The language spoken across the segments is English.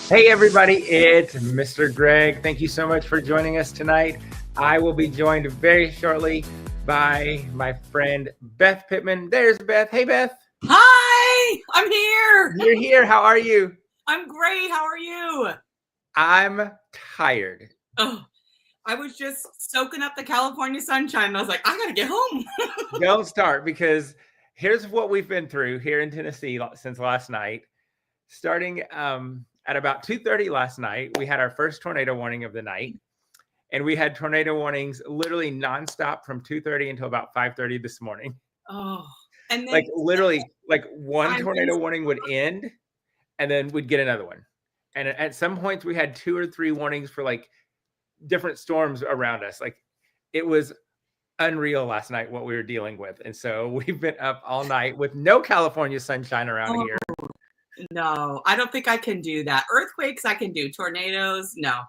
Hey everybody, it's Mr. Greg. Thank you so much for joining us tonight. I will be joined very shortly by my friend Beth Pittman. There's Beth. Hey Beth. Hi, I'm here. You're here. How are you? I'm great. How are you? I'm tired. Oh, I was just soaking up the California sunshine and I was like, I gotta get home. Don't start, because here's what we've been through here in Tennessee since last night. Starting at about 2:30 last night, we had our first tornado warning of the night. And we had tornado warnings literally nonstop from 2:30 until about 5:30 this morning. Oh, and then Like literally, like one tornado warning would end and then we'd get another one. And at some points we had 2 or 3 warnings for like different storms around us. Like it was unreal last night what we were dealing with. And so we've been up all night with no California sunshine around here. No, I don't think I can do that. Earthquakes I can do. Tornadoes, no.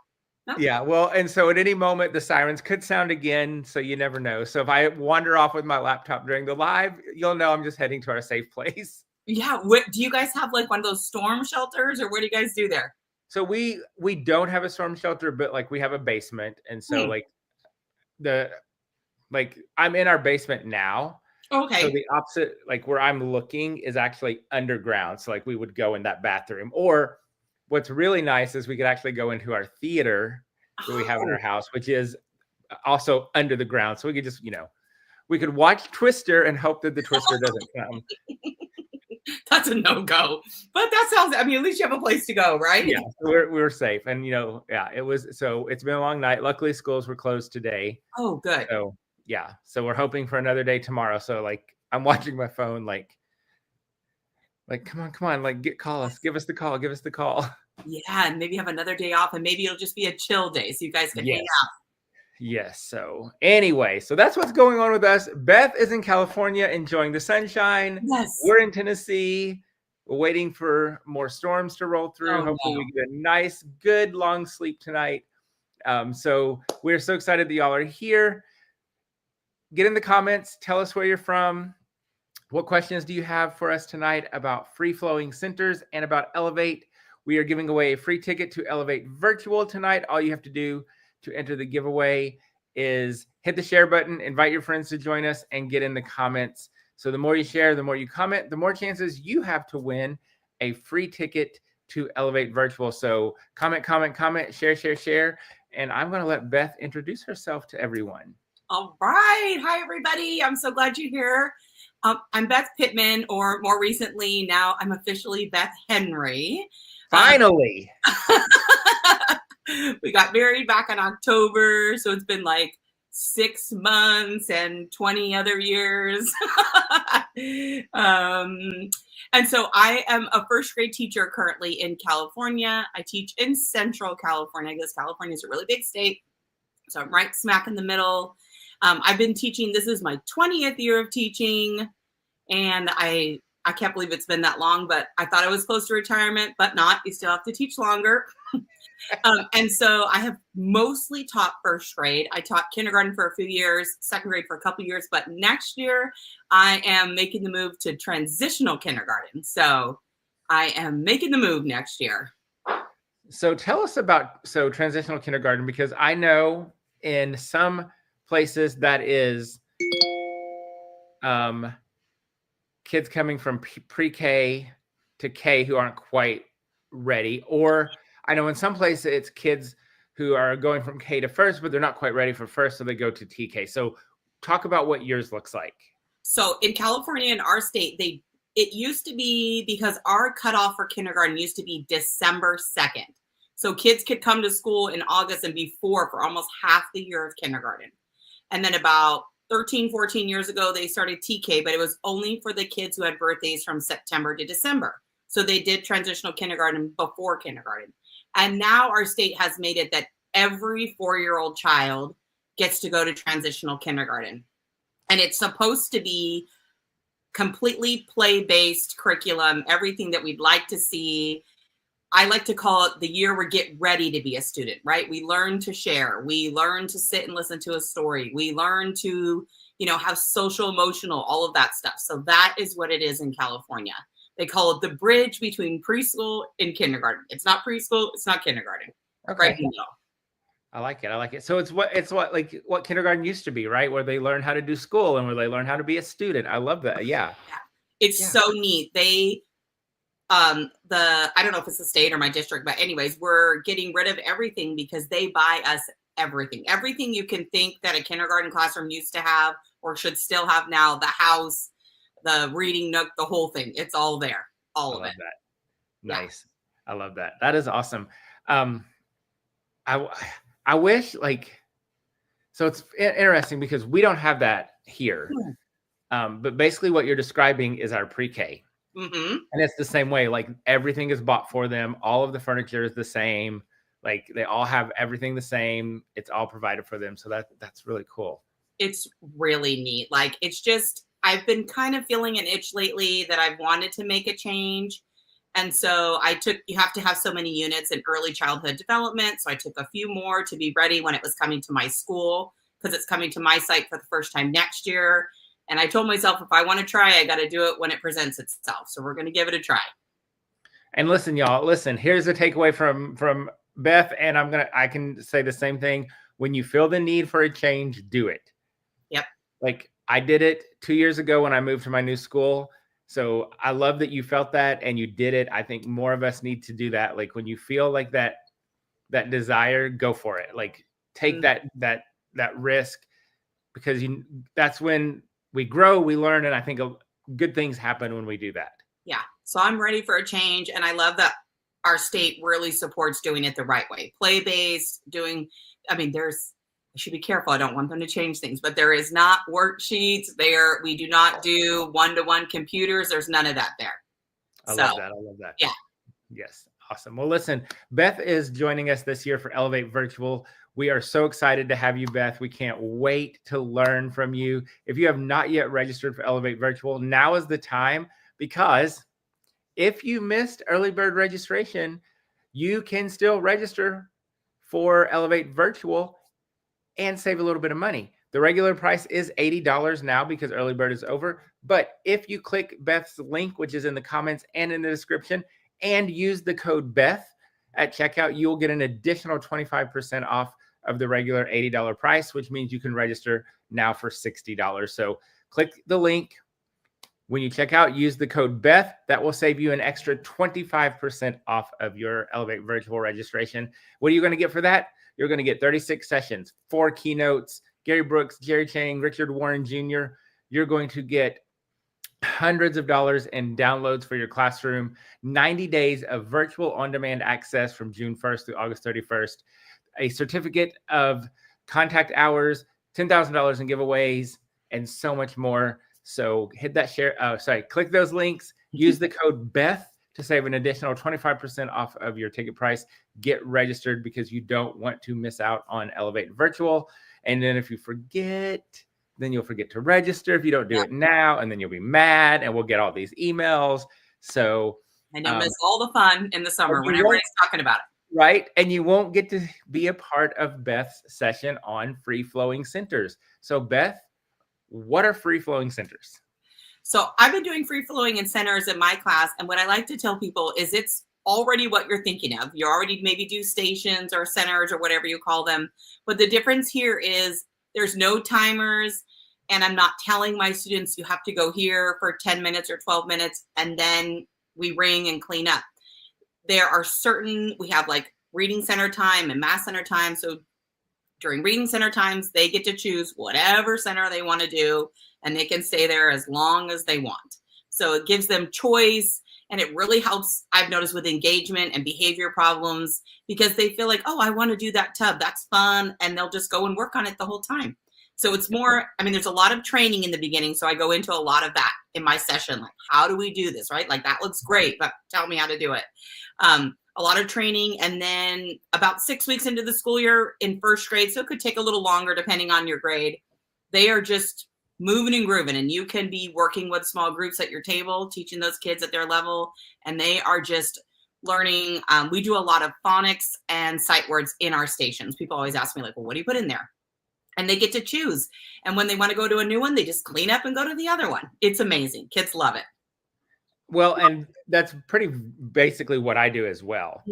Yeah, well, and so at any moment the sirens could sound again, so you never know. So if I wander off with my laptop during the live, you'll know I'm just heading to our safe place. Yeah, do you guys have like one of those storm shelters, or what do you guys do there? So we don't have a storm shelter, but like we have a basement, and so I'm in our basement now. Okay. So the opposite, like where I'm looking, is actually underground. So like we would go in that bathroom, or what's really nice is we could actually go into our theater that we have in our house, which is also under the ground. So we could just, we could watch Twister and hope that the Twister doesn't come. That's a no-go. But that sounds, I mean, at least you have a place to go, right? Yeah, we're safe. And, it's been a long night. Luckily, schools were closed today. Oh, good. So, yeah. So we're hoping for another day tomorrow. So, like, I'm watching my phone, like, come on, like, give us the call. Yeah, and maybe have another day off, and maybe it'll just be a chill day so you guys can hang out. Yes. So anyway, so that's what's going on with us. Beth is in California enjoying the sunshine. Yes. We're in Tennessee. We're waiting for more storms to roll through. Hopefully we get a nice, good, long sleep tonight. So we're so excited that y'all are here. Get in the comments. Tell us where you're from. What questions do you have for us tonight about free-flowing centers and about Elevate? We are giving away a free ticket to Elevate Virtual tonight. All you have to do to enter the giveaway is hit the share button, invite your friends to join us, and get in the comments. So the more you share, the more you comment, the more chances you have to win a free ticket to Elevate Virtual. So comment, share. And I'm going to let Beth introduce herself to everyone. All right. Hi, everybody. I'm so glad you're here. I'm Beth Pittman, or more recently, now I'm officially Beth Henry. Finally. We got married back in October, so it's been like 6 months and 20 other years. And so I am a first grade teacher currently in California. I teach in Central California because California is a really big state. So I'm right smack in the middle. I've been teaching. This is my 20th year of teaching. And I can't believe it's been that long, but I thought I was close to retirement, but not. You still have to teach longer. And so I have mostly taught first grade. I taught kindergarten for a few years, second grade for a couple years, but next year I am making the move to transitional kindergarten. So I am making the move next year. So tell us about transitional kindergarten, because I know in some places that is kids coming from pre-K to K who aren't quite ready, or I know in some places it's kids who are going from K to first, but they're not quite ready for first, so they go to TK. So talk about what yours looks like. So in California, in our state, it used to be, because our cutoff for kindergarten used to be December 2nd. So kids could come to school in August and be 4 for almost half the year of kindergarten. And then about 13, 14 years ago, they started TK, but it was only for the kids who had birthdays from September to December. So they did transitional kindergarten before kindergarten. And now our state has made it that every 4-year-old child gets to go to transitional kindergarten. And it's supposed to be completely play-based curriculum, everything that we'd like to see. I like to call it the year we get ready to be a student, right? We learn to share. We learn to sit and listen to a story. We learn to, have social, emotional, all of that stuff. So that is what it is in California. They call it the bridge between preschool and kindergarten. It's not preschool, it's not kindergarten. Okay. Right in the middle. I like it. I like it. So it's what kindergarten used to be, right? Where they learn how to do school and where they learn how to be a student. I love that. Yeah. It's so neat. They I don't know if it's the state or my district, but anyways, we're getting rid of everything because they buy us everything you can think that a kindergarten classroom used to have or should still have now. The house, the reading nook, the whole thing. It's all there. All of it. That. Nice. Yeah. I love that. That is awesome. I wish so it's interesting because we don't have that here. But basically what you're describing is our pre-K. Mm-hmm. And it's the same way. Like everything is bought for them. All of the furniture is the same. Like they all have everything the same. It's all provided for them. So that's really cool. It's really neat. Like it's just, I've been kind of feeling an itch lately that I've wanted to make a change. And so you have to have so many units in early childhood development. So I took a few more to be ready when it was coming to my school because it's coming to my site for the first time next year. And I told myself, if I want to try, I got to do it when it presents itself. So we're going to give it a try. And listen, y'all, here's a takeaway from Beth. And I can say the same thing. When you feel the need for a change, do it. Yep. Like I did it 2 years ago when I moved to my new school. So I love that you felt that and you did it. I think more of us need to do that. Like when you feel like that desire, go for it. Like take that risk because that's when we grow, we learn. And I think good things happen when we do that. Yeah. So I'm ready for a change. And I love that our state really supports doing it the right way. Play-based, I should be careful. I don't want them to change things, but there is not worksheets there. We do not do one-to-one computers. There's none of that there. I love that. Yeah. Yes. Awesome. Well, listen, Beth is joining us this year for Elevate Virtual. We are so excited to have you, Beth. We can't wait to learn from you. If you have not yet registered for Elevate Virtual, now is the time because if you missed early bird registration, you can still register for Elevate Virtual and save a little bit of money. The regular price is $80 now because early bird is over. But if you click Beth's link, which is in the comments and in the description, and use the code Beth at checkout, you will get an additional 25% off of the regular $80 price, which means you can register now for $60. So click the link. When you check out, use the code Beth. That will save you an extra 25% off of your Elevate Virtual registration. What are you going to get for that? You're going to get 36 sessions, 4 keynotes, Gary Brooks, Jerry Chang, Richard Warren Jr. You're going to get hundreds of dollars in downloads for your classroom, 90 days of virtual on-demand access from June 1st through August 31st, a certificate of contact hours, $10,000 in giveaways, and so much more. So hit that click those links, use the code Beth to save an additional 25% off of your ticket price. Get registered because you don't want to miss out on Elevate Virtual. And then if you forget, then you'll forget to register if you don't do it now, and then you'll be mad and we'll get all these emails. So and you'll miss all the fun in the summer when everybody's talking about it. Right. And you won't get to be a part of Beth's session on free-flowing centers. So Beth, what are free-flowing centers? So I've been doing free-flowing in centers in my class. And what I like to tell people is it's already what you're thinking of. You already maybe do stations or centers or whatever you call them. But the difference here is there's no timers. And I'm not telling my students you have to go here for 10 minutes or 12 minutes and then we ring and clean up. There are we have like reading center time and math center time. So during reading center times, they get to choose whatever center they want to do, and they can stay there as long as they want. So it gives them choice, and it really helps, I've noticed, with engagement and behavior problems because they feel like, oh, I want to do that tub. That's fun. And they'll just go and work on it the whole time. So it's more, there's a lot of training in the beginning. So I go into a lot of that in my session. Like, how do we do this, right? Like, that looks great, but tell me how to do it. A lot of training. And then about 6 weeks into the school year in first grade, so it could take a little longer depending on your grade, they are just moving and grooving. And you can be working with small groups at your table, teaching those kids at their level. And they are just learning. We do a lot of phonics and sight words in our stations. People always ask me, like, well, what do you put in there? And they get to choose. And when they want to go to a new one, they just clean up and go to the other one. It's amazing. Kids love it. Well, and that's pretty basically what I do as well.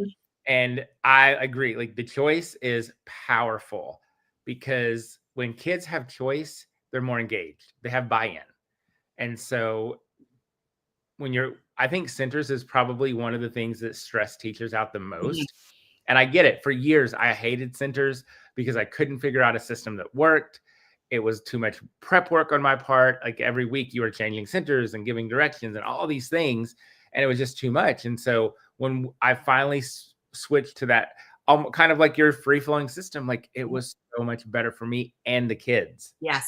And I agree. Like the choice is powerful because when kids have choice, they're more engaged. They have buy-in. And so I think centers is probably one of the things that stress teachers out the most. And I get it. For years, I hated centers because I couldn't figure out a system that worked. It was too much prep work on my part. Like every week you were changing centers and giving directions and all these things. And it was just too much. And so when I finally switched to that, kind of like your free flowing system, like it was so much better for me and the kids. Yes.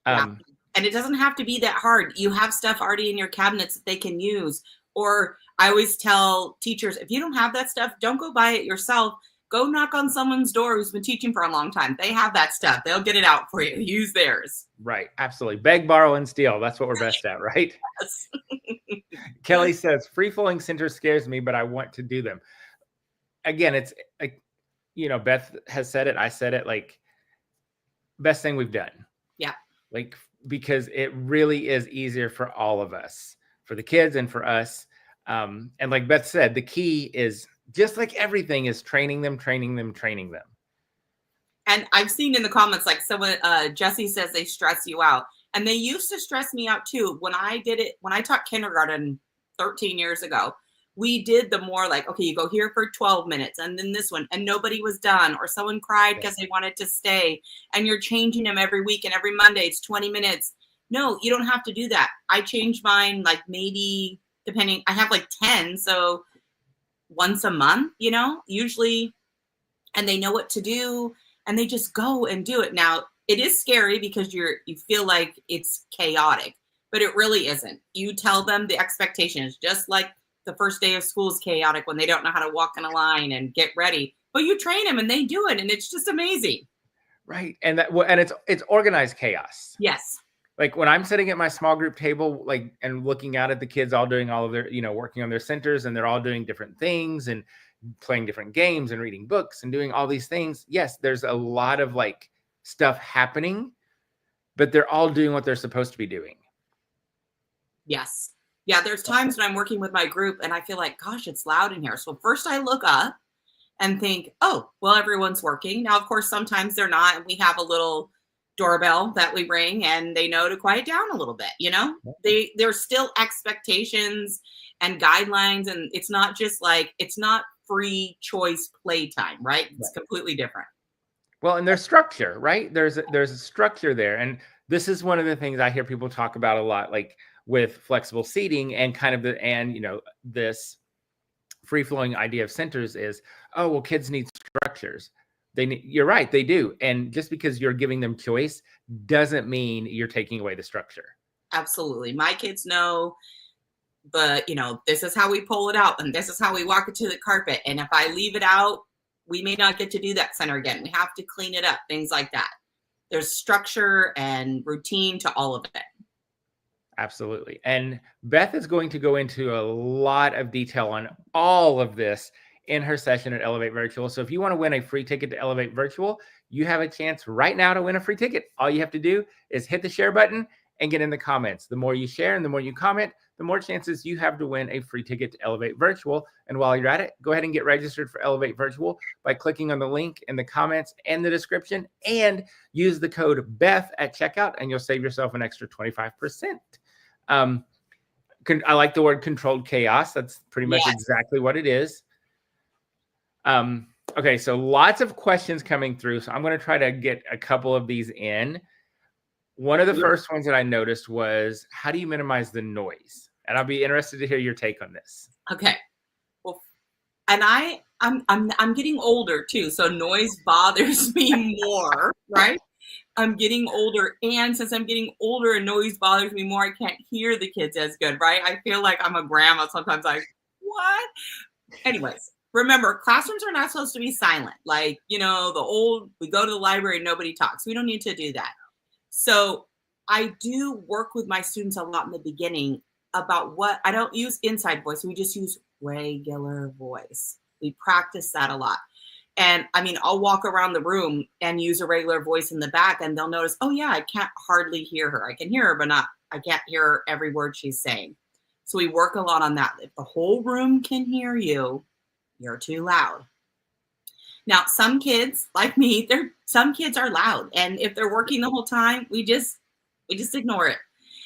Yeah. And it doesn't have to be that hard. You have stuff already in your cabinets that they can use. Or I always tell teachers, if you don't have that stuff, don't go buy it yourself. Go knock on someone's door who's been teaching for a long time. They have that stuff. They'll get it out for you. Use theirs. Right. Absolutely. Beg, borrow, and steal. That's what we're best at, right? Yes. Kelly says, free-flowing center scares me, but I want to do them. Again, it's like, Beth has said it. I said it, like, best thing we've done. Yeah. Like, because it really is easier for all of us, for the kids and for us. And like Beth said, the key is just like everything is training them. And I've seen in the comments, like someone, Jesse says they stress you out. And they used to stress me out too. When I taught kindergarten 13 years ago, we did the more like, okay, you go here for 12 minutes and then this one, and nobody was done, or someone cried because they wanted to stay, and you're changing them every week, and every Monday it's 20 minutes. No, you don't have to do that. I change mine like maybe depending, I have like 10. So once a month, usually, and they know what to do and they just go and do it. Now it is scary because you feel like it's chaotic, but it really isn't. You tell them the expectation is just like the first day of school is chaotic when they don't know how to walk in a line and get ready, but you train them and they do it. And it's just amazing. Right. And it's organized chaos. Yes. Like when I'm sitting at my small group table, like, and looking out at the kids all doing all of their, working on their centers, and they're all doing different things and playing different games and reading books and doing all these things. Yes, there's a lot of like stuff happening, but they're all doing what they're supposed to be doing. Yes. Yeah. There's times when I'm working with my group and I feel like, gosh, it's loud in here. So first I look up and think, oh, well, everyone's working. Now, of course, sometimes they're not. And we have a little doorbell that we ring and they know to quiet down a little bit. There's still expectations and guidelines, and it's not just like, it's not free choice playtime, right? It's completely different. Well, and there's structure, right? There's a structure there. And this is one of the things I hear people talk about a lot, like with flexible seating and kind of this free-flowing idea of centers is, oh, well, kids need structures. You're right, they do. And just because you're giving them choice doesn't mean you're taking away the structure. Absolutely. My kids know, but this is how we pull it out and this is how we walk it to the carpet. And if I leave it out, we may not get to do that center again. We have to clean it up, things like that. There's structure and routine to all of it. Absolutely. And Beth is going to go into a lot of detail on all of this in her session at Elevate Virtual. So if you want to win a free ticket to Elevate Virtual, you have a chance right now to win a free ticket. All you have to do is hit the share button and get in the comments. The more you share and the more you comment, the more chances you have to win a free ticket to Elevate Virtual. And while you're at it, go ahead and get registered for Elevate Virtual by clicking on the link in the comments and the description, and use the code BETH at checkout, and you'll save yourself an extra 25%. I like the word controlled chaos. That's pretty much exactly what it is. Okay, so lots of questions coming through. So I'm going to try to get a couple of these in. One of the first ones that I noticed was, how do you minimize the noise? And I'll be interested to hear your take on this. Okay. Well, and I'm getting older too, so noise bothers me more, right? I'm getting older, and since I'm getting older and noise bothers me more, I can't hear the kids as good, right? I feel like I'm a grandma sometimes. Like, what? Anyways, remember, classrooms are not supposed to be silent. Like, we go to the library, nobody talks. We don't need to do that. So I do work with my students a lot in the beginning about I don't use inside voice. We just use regular voice. We practice that a lot. And I'll walk around the room and use a regular voice in the back, and they'll notice, oh yeah, I can't hardly hear her. I can hear her, but I can't hear every word she's saying. So we work a lot on that. If the whole room can hear you, you're too loud. Now, some kids like me, some kids are loud, and if they're working the whole time, we just ignore it.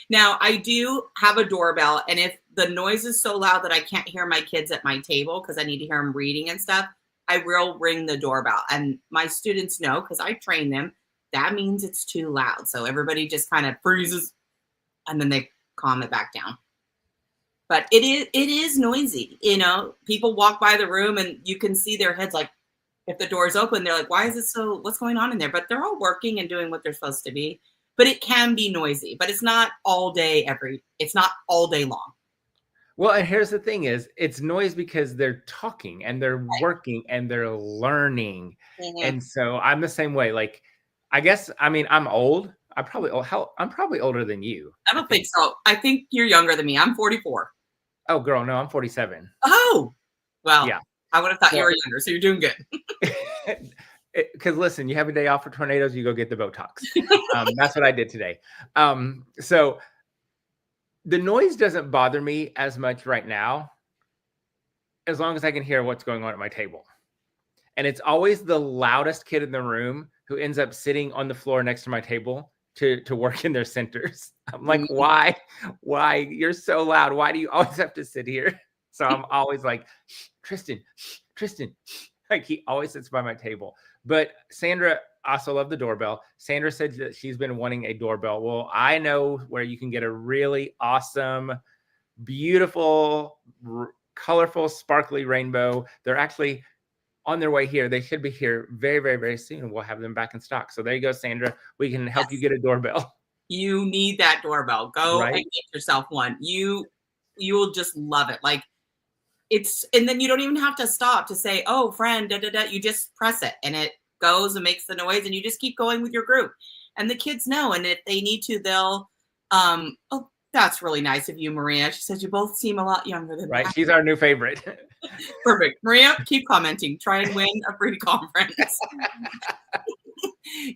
Now, I do have a doorbell, and if the noise is so loud that I can't hear my kids at my table because I need to hear them reading and stuff, I will ring the doorbell. And my students know, because I train them, that means it's too loud. So everybody just kind of freezes, and then they calm it back down. But it is noisy. You know, people walk by the room and you can see their heads, like, if the door is open, they're like, why is it so, what's going on in there? But they're all working and doing what they're supposed to be. But it can be noisy, but it's not all day it's not all day long. Well, and here's the thing is, it's noise because they're talking and they're working and they're learning. Mm-hmm. And so I'm the same way. Like, I guess, I mean, I'm old. I'm probably older than you. I don't think so. I think you're younger than me. I'm 44. Oh, girl, no, I'm 47. Oh, well, yeah. I would have thought you were younger, so you're doing good. Because listen, you have a day off for tornadoes, you go get the Botox. That's what I did today. So the noise doesn't bother me as much right now, as long as I can hear what's going on at my table. And it's always the loudest kid in the room who ends up sitting on the floor next to my table to work in their centers. I'm like, why? You're so loud. Why do you always have to sit here? So I'm always like, Tristan. Like, he always sits by my table. But Sandra also loved the doorbell. Sandra said that she's been wanting a doorbell. Well, I know where you can get a really awesome, beautiful, colorful, sparkly rainbow. They're actually on their way here. They should be here very, very, very soon. We'll have them back in stock. So there you go, Sandra. We can help you get a doorbell. You need that doorbell. Go and get yourself one. You will just love it. Like, and then you don't even have to stop to say, oh, friend, You just press it and it goes and makes the noise, and you just keep going with your group. And the kids know, and if they need to, they'll, oh, that's really nice of you, Maria. She says you both seem a lot younger than Right. She's our new favorite. Perfect. Maria, keep commenting. Try and win a free conference.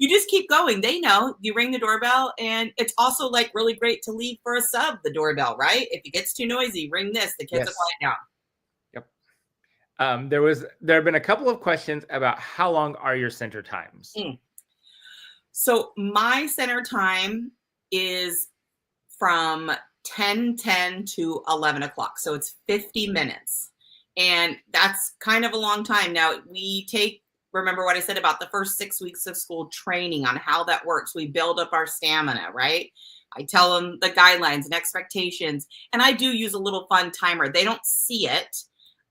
You just keep going. They know. You ring the doorbell, and it's also like really great to leave for a sub the doorbell, right? If it gets too noisy, ring this. The kids are quiet down. There have been a couple of questions about how long are your center times? So my center time is from 10:10 to 11 o'clock. So it's 50 minutes. And that's kind of a long time. Now remember what I said about the first 6 weeks of school training on how that works. We build up our stamina, right? I tell them the guidelines and expectations. And I do use a little fun timer. They don't see it.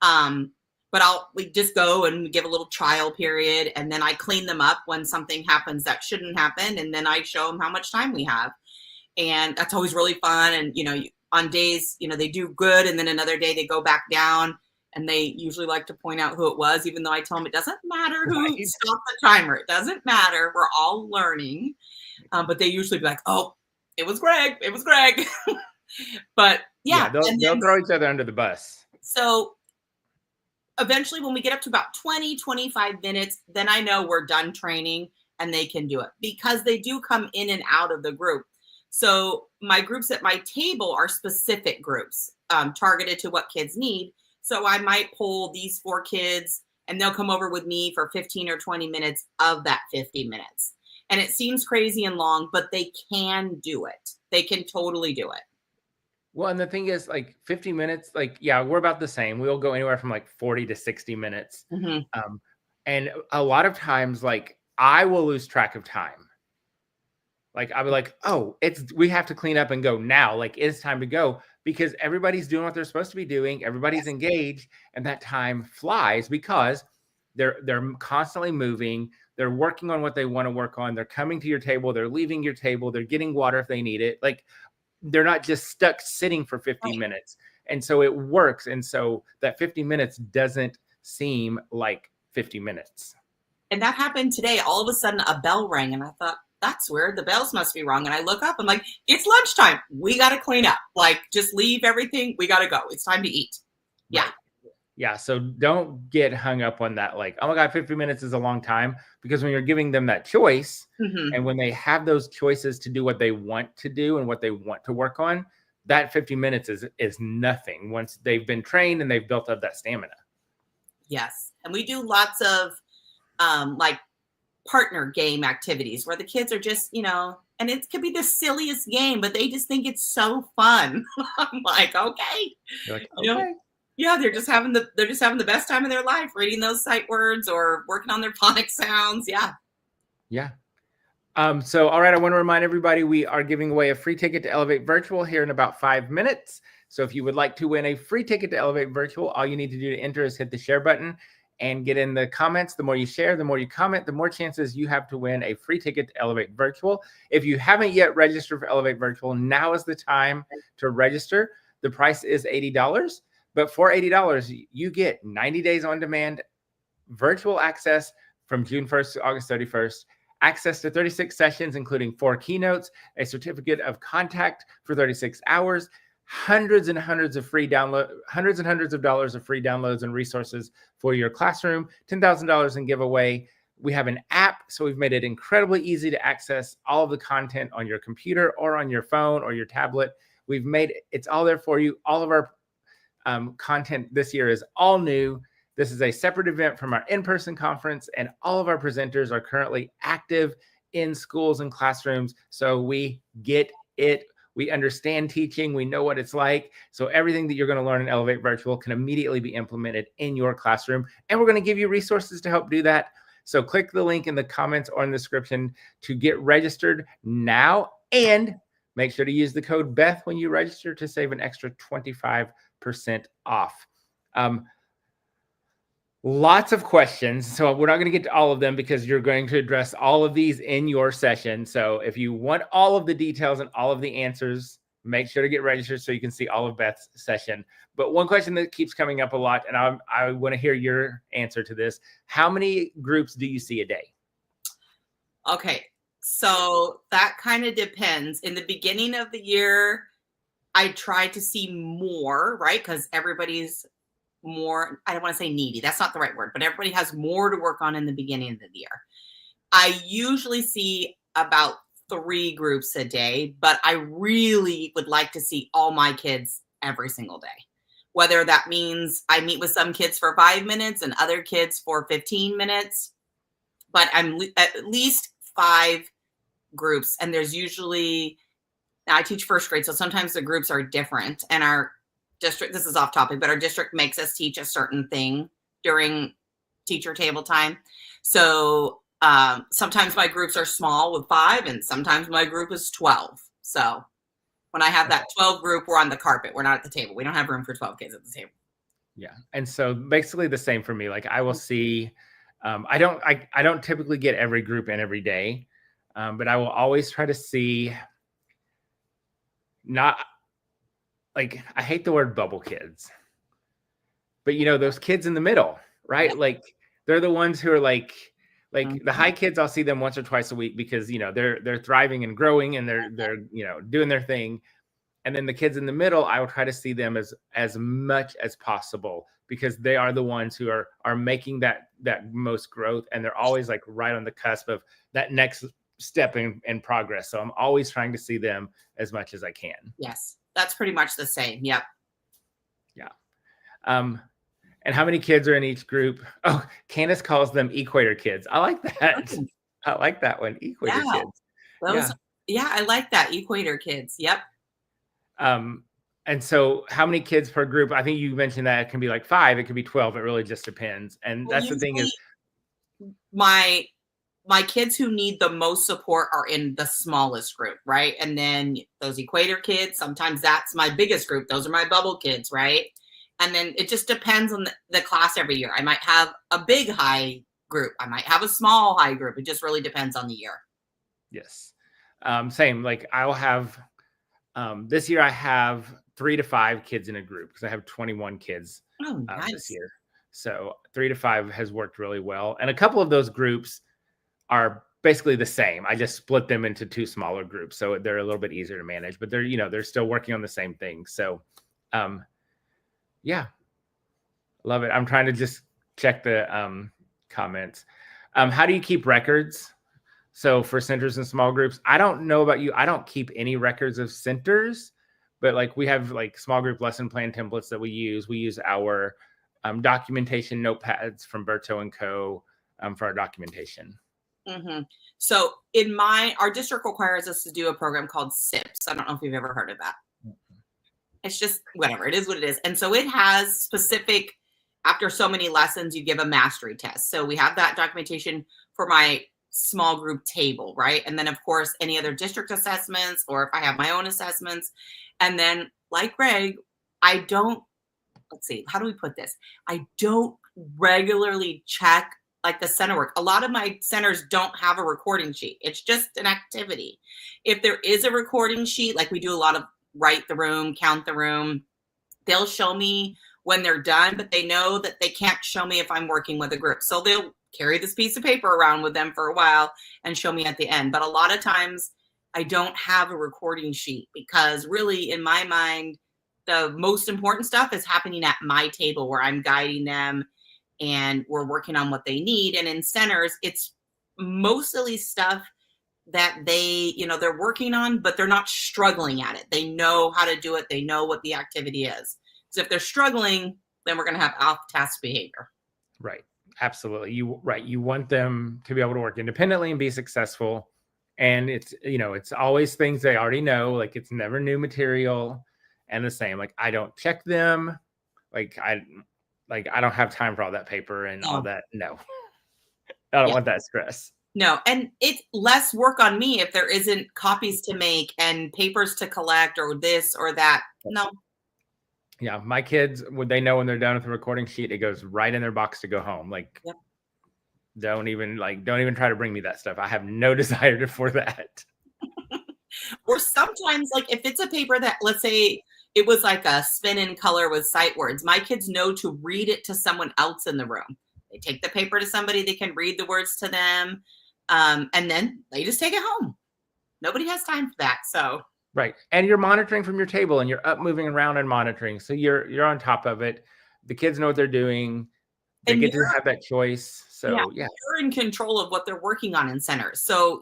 But we just go and give a little trial period, and then I clean them up when something happens that shouldn't happen, and then I show them how much time we have. And that's always really fun. And, on days, they do good, and then another day they go back down, and they usually like to point out who it was, even though I tell them it doesn't matter who stopped the timer. It doesn't matter. We're all learning. But they usually be like, oh, it was Greg. But yeah. They'll throw each other under the bus. So eventually, when we get up to about 20, 25 minutes, then I know we're done training and they can do it, because they do come in and out of the group. So my groups at my table are specific groups targeted to what kids need. So I might pull these 4 kids and they'll come over with me for 15 or 20 minutes of that 50 minutes. And it seems crazy and long, but they can do it. They can totally do it. Well, and the thing is, like, 50 minutes, like, yeah, we're about the same. We'll go anywhere from like 40 to 60 minutes. Mm-hmm. And a lot of times, like, I will lose track of time. Like, I'll be like, oh, we have to clean up and go now. Like, it's time to go, because everybody's doing what they're supposed to be doing. Everybody's engaged, and that time flies because they're constantly moving. They're working on what they want to work on. They're coming to your table. They're leaving your table. They're getting water if they need it. Like, they're not just stuck sitting for 50 minutes. And so it works. And so that 50 minutes doesn't seem like 50 minutes. And that happened today. All of a sudden a bell rang, and I thought, that's weird. The bells must be wrong. And I look up, I'm like, it's lunchtime. We got to clean up. Like, just leave everything. We got to go. It's time to eat. Yeah. Right. Yeah. So don't get hung up on that. Like, oh my God, 50 minutes is a long time. Because when you're giving them that choice, mm-hmm. and when they have those choices to do what they want to do and what they want to work on, that 50 minutes is nothing once they've been trained and they've built up that stamina. Yes. And we do lots of like partner game activities where the kids are just, and it could be the silliest game, but they just think it's so fun. I'm like, okay. You're like, okay. Yeah, they're just having the best time of their life reading those sight words or working on their phonics sounds. Yeah. Yeah. So, all right, I want to remind everybody we are giving away a free ticket to Elevate Virtual here in about 5 minutes. So if you would like to win a free ticket to Elevate Virtual, all you need to do to enter is hit the share button and get in the comments. The more you share, the more you comment, the more chances you have to win a free ticket to Elevate Virtual. If you haven't yet registered for Elevate Virtual, now is the time to register. The price is $80, but for $80, you get 90 days on demand, virtual access from June 1st to August 31st, access to 36 sessions, including 4 keynotes, a certificate of contact for 36 hours, hundreds and hundreds of dollars of free downloads and resources for your classroom, $10,000 in giveaway. We have an app, so we've made it incredibly easy to access all of the content on your computer or on your phone or your tablet. We've made it's all there for you. All of our content this year is all new. This is a separate event from our in-person conference, and all of our presenters are currently active in schools and classrooms. So we get it. We understand teaching. We know what it's like. So everything that you're going to learn in Elevate Virtual can immediately be implemented in your classroom. And we're going to give you resources to help do that. So click the link in the comments or in the description to get registered now. And make sure to use the code Beth when you register to save an extra 25% off. Lots of questions. So we're not going to get to all of them because you're going to address all of these in your session. So if you want all of the details and all of the answers, make sure to get registered so you can see all of Beth's session. But one question that keeps coming up a lot, and I want to hear your answer to this. How many groups do you see a day? Okay. So that kind of depends. In the beginning of the year, I try to see more, right? Because everybody's more, I don't want to say needy. That's not the right word, but everybody has more to work on in the beginning of the year. I usually see about 3 groups a day, but I really would like to see all my kids every single day. Whether that means I meet with some kids for 5 minutes and other kids for 15 minutes, but I'm at least 5 groups. And there's usually, now I teach first grade, so sometimes the groups are different, and our district, this is off topic, but our district makes us teach a certain thing during teacher table time. So sometimes my groups are small with 5, and sometimes my group is 12. So when I have that 12 group, we're on the carpet. We're not at the table. We don't have room for 12 kids at the table. Yeah. And so basically the same for me. Like I will see, I don't typically get every group in every day, but I will always try to see, not like, I hate the word bubble kids, but those kids in the middle, right? Yeah. Like they're the ones who are like the high kids. I'll see them once or twice a week because, they're thriving and growing and they're doing their thing. And then the kids in the middle, I will try to see them as much as possible because they are the ones who are making that most growth. And they're always like right on the cusp of that next step in progress. So I'm always trying to see them as much as I can. Yes. That's pretty much the same. Yep. Yeah. And how many kids are in each group? Oh, Candace calls them equator kids. I like that. I like that one. Equator kids. Yeah, I like that. Equator kids. Yep. And so how many kids per group? I think you mentioned that it can be like 5, it could be 12. It really just depends. And that's the thing is my kids who need the most support are in the smallest group, right? And then those equator kids, sometimes that's my biggest group. Those are my bubble kids, right? And then it just depends on the class every year. I might have a big high group. I might have a small high group. It just really depends on the year. Yes. Same. Like I'll have, this year I have 3 to 5 kids in a group because I have 21 kids this year. So 3 to 5 has worked really well. And a couple of those groups are basically the same. I just split them into 2 smaller groups. So they're a little bit easier to manage, but they're still working on the same thing. So, yeah, love it. I'm trying to just check the comments. How do you keep records? So for centers and small groups, I don't know about you. I don't keep any records of centers, but like we have like small group lesson plan templates that we use. We use our documentation notepads from Berto & Co. For our documentation. Mm-hmm. So our district requires us to do a program called SIPS. I don't know if you've ever heard of that. It's just whatever. It is what it is. And so it has specific, after so many lessons, you give a mastery test. So we have that documentation for my small group table, right? And then of course, any other district assessments, or if I have my own assessments. And then like Greg, let's see, how do we put this? I don't regularly check like the center work. A lot of my centers don't have a recording sheet. It's just an activity. If there is a recording sheet, like we do a lot of write the room, count the room, they'll show me when they're done, but they know that they can't show me if I'm working with a group. So they'll carry this piece of paper around with them for a while and show me at the end. But a lot of times I don't have a recording sheet because really in my mind, the most important stuff is happening at my table where I'm guiding them and we're working on what they need. And in centers, it's mostly stuff that they're working on, but they're not struggling at it. They know how to do it. They know what the activity is. So if they're struggling, then we're going to have off-task behavior. Right. Absolutely. You want them to be able to work independently and be successful. And it's always things they already know. Like it's never new material. And the same, like I don't check them. I don't have time for all that paper and all that. No, I don't want that stress. No. And it's less work on me if there isn't copies to make and papers to collect or this or that. No. Yeah. My kids, they know when they're done with the recording sheet, it goes right in their box to go home. Like, don't even try to bring me that stuff. I have no desire for that. Or sometimes like if it's a paper that, let's say it was like a spin in color with sight words, my kids know to read it to someone else in the room. They take the paper to somebody, they can read the words to them. And then they just take it home. Nobody has time for that. So right. And you're monitoring from your table and you're up moving around and monitoring. So you're on top of it. The kids know what they're doing. They get to have that choice. So yeah. You're in control of what they're working on in centers. So,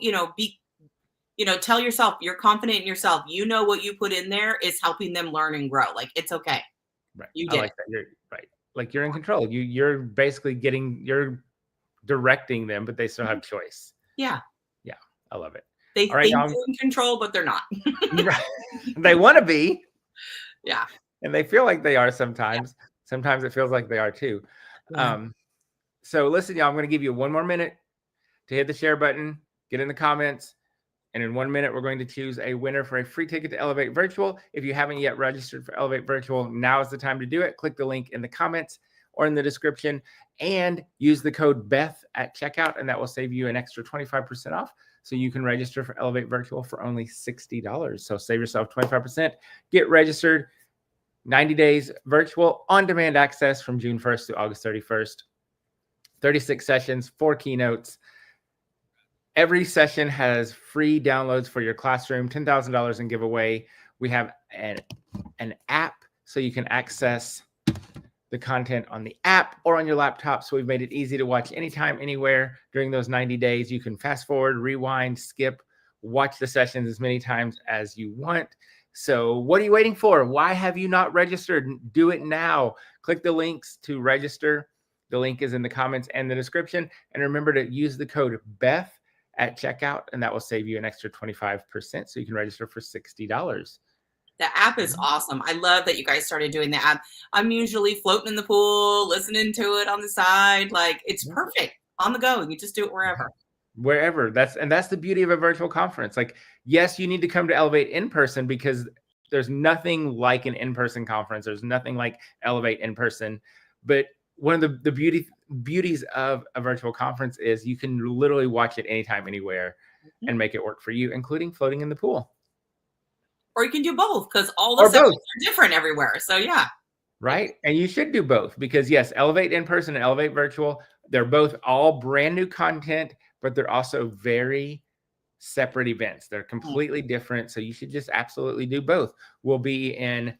tell yourself you're confident in yourself. You know what you put in there is helping them learn and grow. Like it's okay. Right. You did. I like that. You're right. Like you're in control. You're basically you're directing them, but they still have choice. Yeah. Yeah. I love it. They think they're in control, but they're not. Right. They want to be. Yeah. And they feel like they are sometimes. Yeah. Sometimes it feels like they are too. Yeah. So listen, y'all, I'm going to give you 1 more minute to hit the share button, get in the comments. And in 1 minute, we're going to choose a winner for a free ticket to Elevate Virtual. If you haven't yet registered for Elevate Virtual, now is the time to do it. Click the link in the comments or in the description and use the code BETH at checkout, and that will save you an extra 25% off. So you can register for Elevate Virtual for only $60. So save yourself 25%. Get registered. 90 days virtual on-demand access from June 1st to August 31st. 36 sessions, 4 keynotes. Every session has free downloads for your classroom, $10,000 in giveaway. We have an app so you can access the content on the app or on your laptop. So we've made it easy to watch anytime, anywhere during those 90 days. You can fast forward, rewind, skip, watch the sessions as many times as you want. So what are you waiting for? Why have you not registered? Do it now. Click the links to register. The link is in the comments and the description. And remember to use the code BETH at checkout, and that will save you an extra 25%. So you can register for $60. The app is awesome. I love that you guys started doing the app. I'm usually floating in the pool, listening to it on the side. Like it's perfect on the go. You just do it wherever. Wherever. That's the beauty of a virtual conference. Like, yes, you need to come to Elevate in person because there's nothing like an in-person conference. There's nothing like Elevate in person. But one of the beauties of a virtual conference is you can literally watch it anytime, anywhere, and make it work for you, including floating in the pool. Or you can do both because all the sessions are different everywhere. So yeah. Right. And you should do both because yes, Elevate in person and Elevate virtual, they're both all brand new content, but they're also very separate events. They're completely different. So you should just absolutely do both. We'll be in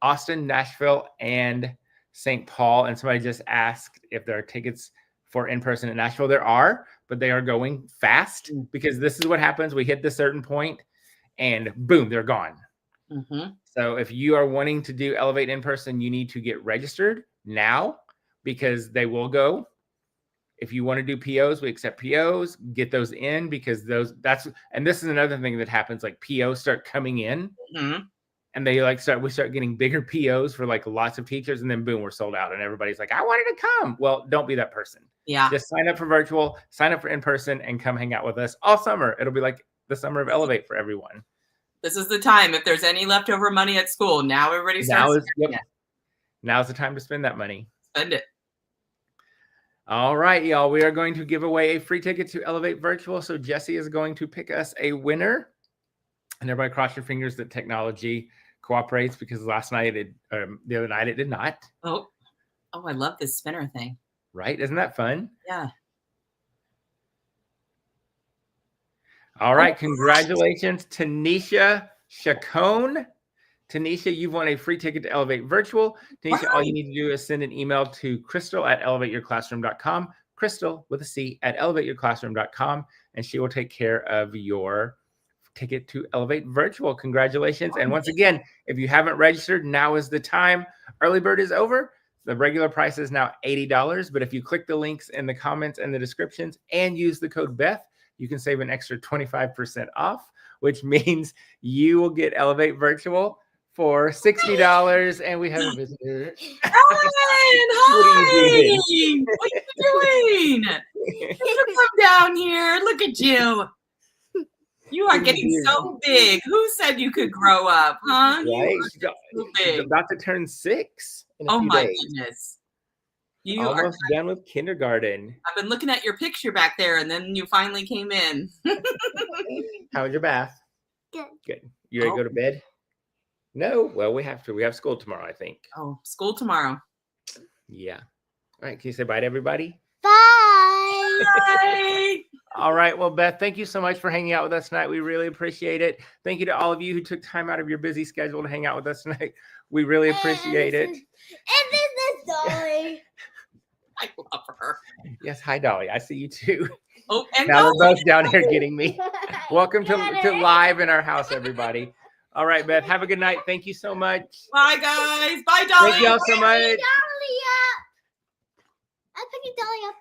Austin, Nashville, and St. Paul. And somebody just asked if there are tickets for in-person in Nashville. There are, but they are going fast because this is what happens. We hit this certain point and boom, they're gone. So if you are wanting to do Elevate in person, you need to get registered now because they will go. If you want to do POs, we accept POs. Get those in because and this is another thing that happens. Like POs start coming in, and they we start getting bigger POs for like lots of teachers, and then boom, we're sold out, and everybody's like, I wanted to come. Well, don't be that person. Yeah. Just sign up for virtual, sign up for in person, and come hang out with us all summer. It'll be like the summer of Elevate for everyone. This is the time. If there's any leftover money at school, now everybody starts. Now's the time to spend that money. Spend it. All right, y'all. We are going to give away a free ticket to Elevate Virtual. So Jesse is going to pick us a winner. And everybody cross your fingers that technology cooperates because the other night it did not. Oh, I love this spinner thing. Right? Isn't that fun? Yeah. All right. Congratulations, Tanisha Chacon. Tanisha, you've won a free ticket to Elevate Virtual. Tanisha, all you need to do is send an email to crystal@elevateyourclassroom.com. Crystal with a C @elevateyourclassroom.com, and she will take care of your ticket to Elevate Virtual. Congratulations. And once again, if you haven't registered, now is the time. Early bird is over. The regular price is now $80. But if you click the links in the comments and the descriptions and use the code BETH, you can save an extra 25% off, which means you will get Elevate Virtual for $60. And we have a visitor. Hi. What are you doing? You come down here. Look at you. You are getting so big. Who said you could grow up, huh? Right? She's about to turn 6 in a few days. Goodness. You almost done with kindergarten. I've been looking at your picture back there, and then you finally came in. How was your bath? Good. You ready to go to bed? No. Well, we have to. We have school tomorrow, I think. Oh, school tomorrow. Yeah. All right. Can you say bye to everybody? Bye. Bye. All right. Well, Beth, thank you so much for hanging out with us tonight. We really appreciate it. Thank you to all of you who took time out of your busy schedule to hang out with us tonight. We really appreciate it. And this is Dolly. I love her. Yes. Hi, Dolly. I see you too. Oh, and now they're both down here getting me. Welcome to live in our house, everybody. All right, Beth. Have a good night. Thank you so much. Bye, guys. Bye, Dolly. Thank you all so much. Dolly up. I picked Dolly up.